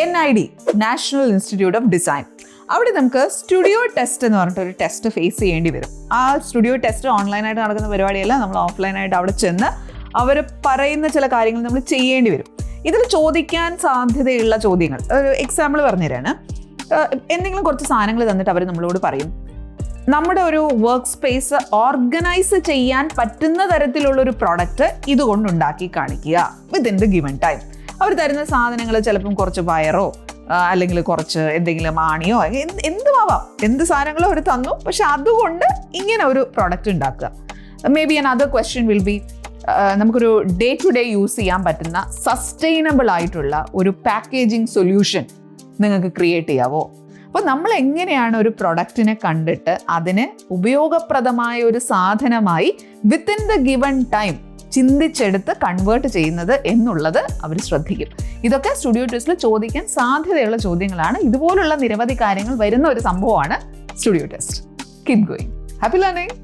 NID, national institute of design. അവിടെ നമുക്ക് studio test എന്ന് പറഞ്ഞിട്ടൊരു ടെസ്റ്റ് ഫേസ് ചെയ്യേണ്ടി വരും. ആ സ്റ്റുഡിയോ ടെസ്റ്റ് ഓൺലൈനായിട്ട് നടക്കുന്ന പരിപാടിയല്ല, നമ്മൾ ഓഫ്ലൈനായിട്ട് അവിടെ ചെന്ന് അവർ പറയുന്ന ചില കാര്യങ്ങൾ നമ്മൾ ചെയ്യേണ്ടി വരും. ഇതിൽ ചോദിക്കാൻ സാധ്യതയുള്ള ചോദ്യങ്ങൾ ഒരു എക്സാമ്പിൾ പറഞ്ഞുതരാണ്. എന്തെങ്കിലും കുറച്ച് സാധനങ്ങൾ തന്നിട്ട് അവർ നമ്മളോട് പറയും, നമ്മുടെ ഒരു വർക്ക് സ്പേസ് ഓർഗനൈസ് ചെയ്യാൻ പറ്റുന്ന തരത്തിലുള്ളൊരു പ്രൊഡക്റ്റ് ഇതുകൊണ്ടുണ്ടാക്കി കാണിക്കുക വിത്തിൻ ദ ഗിവൺ ടൈം. അവർ തരുന്ന സാധനങ്ങൾ ചിലപ്പം കുറച്ച് വയറോ അല്ലെങ്കിൽ കുറച്ച് എന്തെങ്കിലും ആണിയോ എന്തുമാവാം, എന്ത് സാധനങ്ങളോ അവർ തന്നു, പക്ഷെ അതുകൊണ്ട് ഇങ്ങനെ ഒരു പ്രൊഡക്റ്റ് ഉണ്ടാക്കുക. May be another question will be, നമുക്കൊരു ഡേ ടു ഡേ യൂസ് ചെയ്യാൻ പറ്റുന്ന സസ്റ്റൈനബിൾ ആയിട്ടുള്ള ഒരു പാക്കേജിങ് സൊല്യൂഷൻ നിങ്ങൾക്ക് ക്രിയേറ്റ് ചെയ്യാവോ? അപ്പോൾ നമ്മൾ എങ്ങനെയാണ് ഒരു പ്രൊഡക്റ്റിനെ കണ്ടിട്ട് അതിന് ഉപയോഗപ്രദമായ ഒരു സാധനമായി വിത്തിൻ ദ ഗിവൺ ടൈം ചിന്തിച്ചെടുത്ത് കൺവേർട്ട് ചെയ്യുന്നത് എന്നുള്ളത് അവർ ശ്രദ്ധിക്കും. ഇതൊക്കെ സ്റ്റുഡിയോ ടെസ്റ്റിൽ ചോദിക്കാൻ സാധ്യതയുള്ള ചോദ്യങ്ങളാണ്. ഇതുപോലുള്ള നിരവധി കാര്യങ്ങൾ വരുന്ന ഒരു സംഭവമാണ് studio test. Keep going. Happy learning.